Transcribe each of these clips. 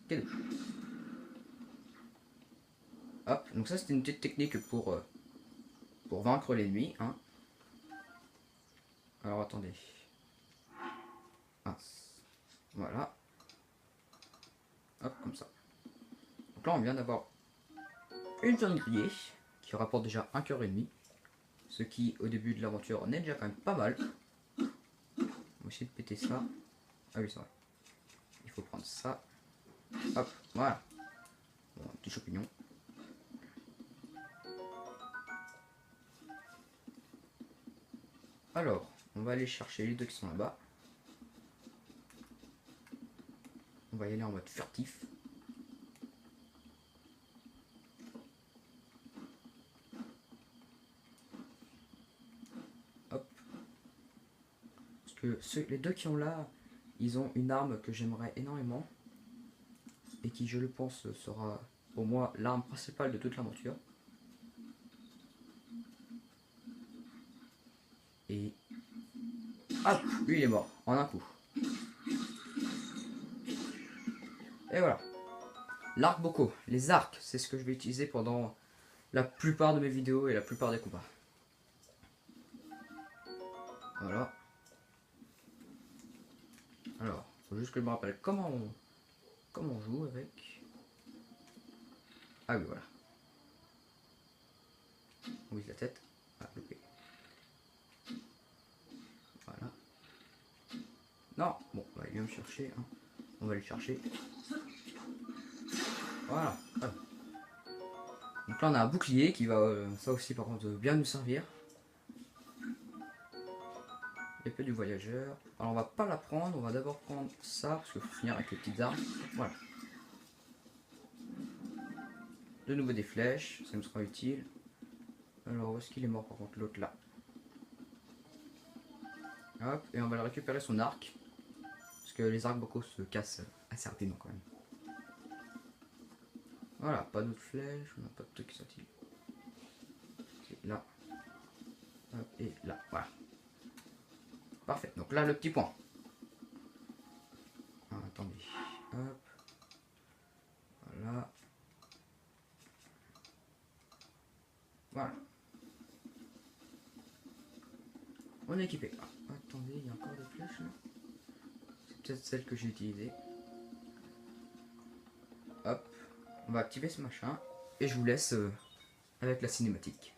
cadeau. Hop, donc ça c'était une petite technique pour vaincre l'ennemi. Hein. Alors attendez. Ah, voilà. Hop, comme ça. Donc là on vient d'avoir une viande grillée qui rapporte déjà un cœur et demi. Ce qui au début de l'aventure n'est déjà quand même pas mal. On va essayer de péter ça. Ah oui c'est vrai. Il faut prendre ça. Hop, voilà. Bon, un petit champignon. Alors, on va aller chercher les deux qui sont là-bas. On va y aller en mode furtif. Hop. Parce que les deux qui ont là, ils ont une arme que j'aimerais énormément. Et qui, je le pense, sera pour moi l'arme principale de toute l'aventure. Et... hop, lui il est mort, en un coup. Et voilà. L'arc-boco, les arcs, c'est ce que je vais utiliser pendant la plupart de mes vidéos et la plupart des combats. Voilà. Alors, faut juste que je me rappelle comment on joue avec. Ah oui, voilà. Oui, la tête. Ah, loupé. Voilà. Non, bon, bah, il vient me chercher. Hein. On va le chercher. Voilà. Ah. Donc là, on a un bouclier qui va, ça aussi, par contre, bien nous servir. Épée du voyageur. Alors, on va pas la prendre. On va d'abord prendre ça parce qu'il faut finir avec les petites armes. Voilà. De nouveau des flèches, ça nous sera utile. Alors, où est-ce qu'il est mort par contre, l'autre là? Hop, et on va le récupérer son arc. Parce que les arcs bocaux se cassent assez rapidement quand même. Voilà, pas d'autres flèches, on n'a pas de trucs qui sont utiles. Là. Hop, et là, voilà. Parfait, donc là le petit point. Ah, attendez. Hop. Voilà. Voilà. On est équipé. Ah, attendez, il y a encore des flèches là. C'est peut-être celle que j'ai utilisée. Hop. On va activer ce machin. Et je vous laisse avec la cinématique.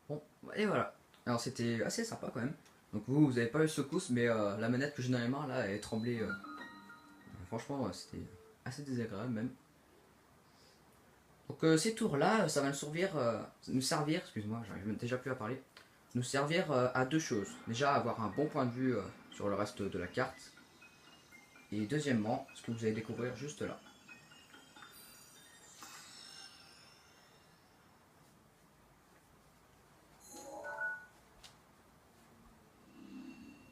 Bon, et voilà. Alors c'était assez sympa quand même. Donc vous avez pas eu de secousse, mais la manette que j'ai dans les mains là, elle tremblait. Franchement, c'était assez désagréable même. Donc ces tours là, ça va nous servir, excuse-moi, j'arrive déjà plus à parler, nous servir à deux choses. Déjà avoir un bon point de vue sur le reste de la carte. Et deuxièmement, ce que vous allez découvrir juste là.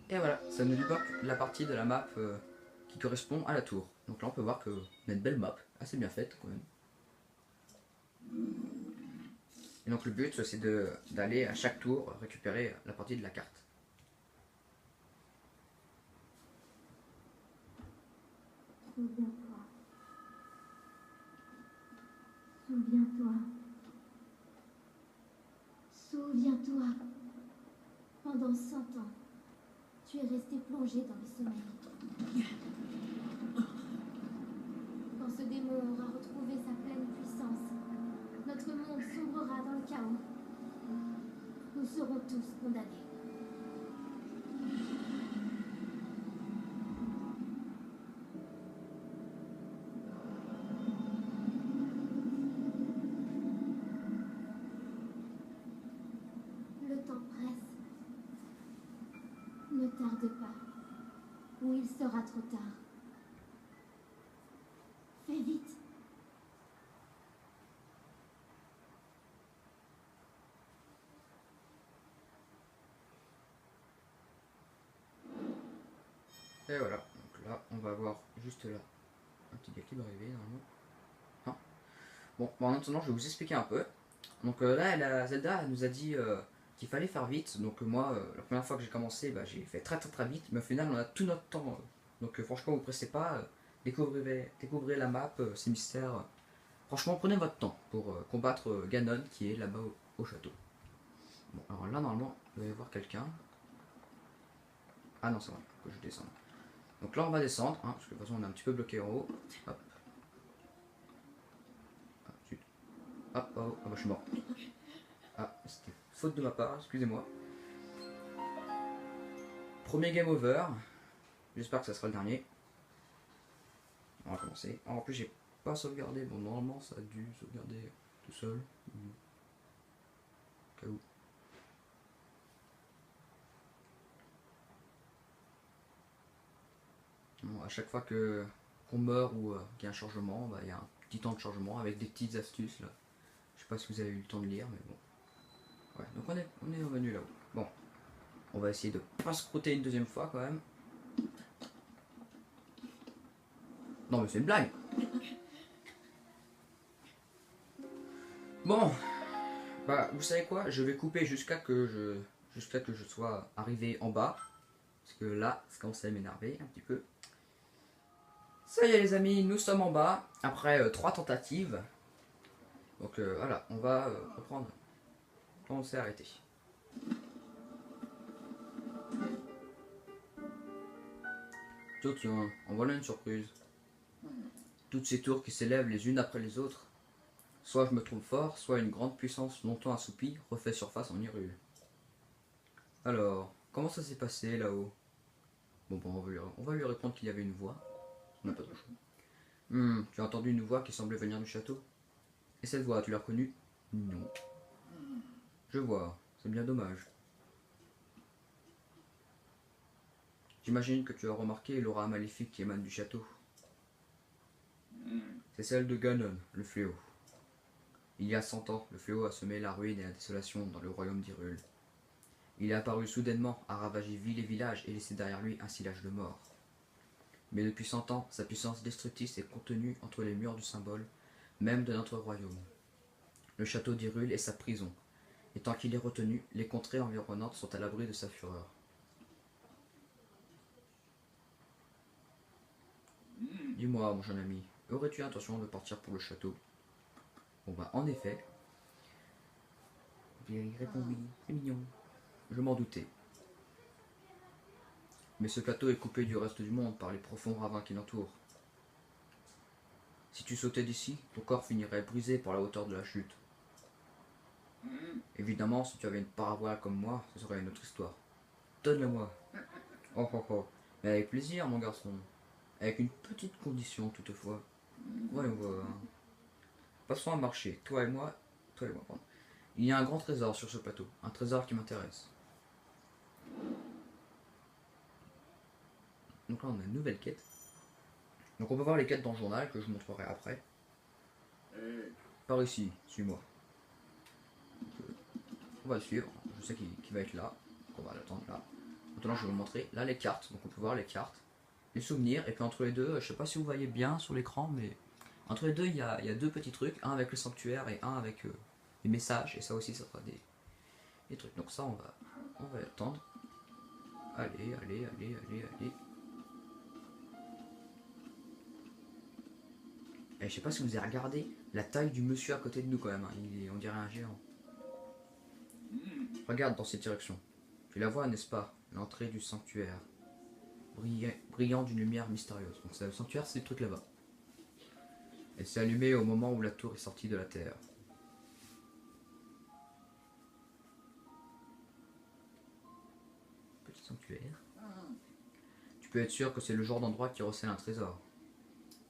Et voilà, ça nous débloque la partie de la map qui correspond à la tour. Donc là on peut voir qu'on a une belle map, assez bien faite quand même. Et donc le but c'est d'aller à chaque tour récupérer la partie de la carte. Souviens-toi. Souviens-toi. Souviens-toi, pendant 100 ans, tu es resté plongé dans le sommeil. Quand ce démon aura retrouvé sa pleine puissance, notre monde sombrera dans le chaos. Nous serons tous condamnés. Le temps presse. Ne tarde pas, ou il sera trop tard. Fais vite. Et voilà, donc là on va voir juste là un petit gars qui va arriver normalement. Non. Bon, en attendant je vais vous expliquer un peu. Donc là Zelda elle nous a dit qu'il fallait faire vite. Donc moi la première fois que j'ai commencé j'ai fait très vite. Mais au final on a tout notre temps. Donc franchement vous pressez pas. Découvrez la map, ces mystères. Franchement prenez votre temps pour combattre Ganon qui est là-bas au château. Bon alors là normalement vous allez voir quelqu'un. Ah non c'est vrai, que je descends. Donc là on va descendre, hein, parce que de toute façon on est un petit peu bloqué en haut. Hop. Ah, zut. Ah, oh, ah bah je suis mort. Ah, c'était faute de ma part, excusez-moi. Premier game over. J'espère que ça sera le dernier. On va commencer. Alors, en plus j'ai pas sauvegardé, bon normalement ça a dû sauvegarder tout seul. Au cas où. Bon, à chaque fois qu'on meurt ou qu'il y a un chargement, il y a un petit temps de chargement avec des petites astuces là. Je sais pas si vous avez eu le temps de lire, mais bon. Ouais, donc on est revenu là-haut. Bon, on va essayer de pas se croûter une deuxième fois quand même. Non mais c'est une blague. Bon, vous savez quoi, je vais couper jusqu'à que je sois arrivé en bas. Parce que là, ça commence à m'énerver un petit peu. Ça y est les amis, nous sommes en bas, après 3 tentatives. Donc voilà, on va reprendre quand on s'est arrêté. Tiens, en voilà une surprise. Toutes ces tours qui s'élèvent les unes après les autres. Soit je me trouve fort, soit une grande puissance longtemps assoupie refait surface en Hyrule. Alors, comment ça s'est passé là-haut? Bon, on va lui répondre qu'il y avait une voix. On n'a pas trop choix. Tu as entendu une voix qui semblait venir du château? Et cette voix, tu l'as reconnue? Non. Je vois, c'est bien dommage. J'imagine que tu as remarqué l'aura maléfique qui émane du château. C'est celle de Ganon, le fléau. Il y a 100 ans, le fléau a semé la ruine et la désolation dans le royaume d'Hyrule. Il est apparu soudainement, a ravagé ville et village et laissé derrière lui un sillage de mort. Mais depuis 100 ans, sa puissance destructrice est contenue entre les murs du symbole, même de notre royaume. Le château d'Hyrule est sa prison, et tant qu'il est retenu, les contrées environnantes sont à l'abri de sa fureur. Dis-moi, mon jeune ami, aurais-tu intention de partir pour le château? Bon en effet. Il répond oui, c'est mignon. Je m'en doutais. Mais ce plateau est coupé du reste du monde par les profonds ravins qui l'entourent. Si tu sautais d'ici, ton corps finirait brisé par la hauteur de la chute. Évidemment, si tu avais une paravoile comme moi, ce serait une autre histoire. Donne-le-moi. Oh oh oh. Mais avec plaisir, mon garçon. Avec une petite condition toutefois. Voyons voir. Passons à marcher, toi et moi, pardon. Il y a un grand trésor sur ce plateau, un trésor qui m'intéresse. Donc là on a une nouvelle quête. Donc on peut voir les quêtes dans le journal que je vous montrerai après. Par ici, suis-moi. On va le suivre, je sais qu'il va être là. Donc on va l'attendre là. Maintenant je vais vous montrer là les cartes, donc on peut voir les cartes, les souvenirs, et puis entre les deux, je sais pas si vous voyez bien sur l'écran, mais entre les deux il y a deux petits trucs, un avec le sanctuaire et un avec les messages, et ça aussi ça sera des trucs. Donc ça on va attendre. Allez. Et je sais pas si vous avez regardé la taille du monsieur à côté de nous quand même, hein. On dirait un géant. Regarde dans cette direction. Tu la vois, n'est-ce pas? L'entrée du sanctuaire. Brillant d'une lumière mystérieuse. Donc le sanctuaire, c'est le truc là-bas. Elle s'est allumée au moment où la tour est sortie de la terre. Petit sanctuaire. Tu peux être sûr que c'est le genre d'endroit qui recèle un trésor.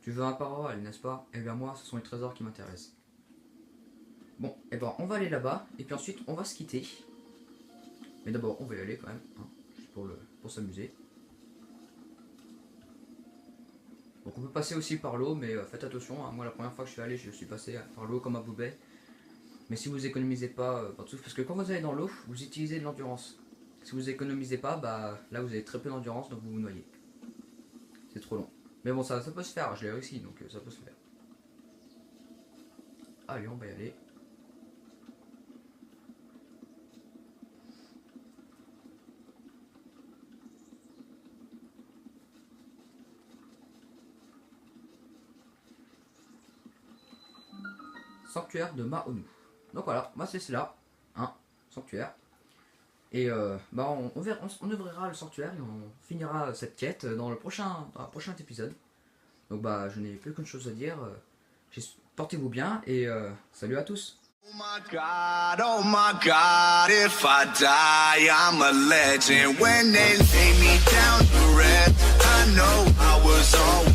Tu veux un parole, n'est-ce pas? Eh bien moi, ce sont les trésors qui m'intéressent. Bon, et ben on va aller là-bas, et puis ensuite on va se quitter. Mais d'abord, on va y aller quand même, hein, juste pour s'amuser. Donc on peut passer aussi par l'eau, mais faites attention, hein. Moi la première fois que je suis allé, je suis passé par l'eau comme un boulet. Mais si vous économisez pas, parce que quand vous allez dans l'eau, vous utilisez de l'endurance. Si vous économisez pas, bah là vous avez très peu d'endurance, donc vous vous noyez. C'est trop long. Mais bon, ça peut se faire, je l'ai réussi, donc ça peut se faire. Allez, on va y aller. Sanctuaire de Maonu. Donc voilà, moi c'est cela, hein, sanctuaire. Et bah on ouvrira le sanctuaire et on finira cette quête dans le prochain épisode. Donc bah je n'ai plus qu'une chose à dire. Portez-vous bien et salut à tous. Oh my God, if I die, I'm a legend. When they lay me down to rest, I know I was always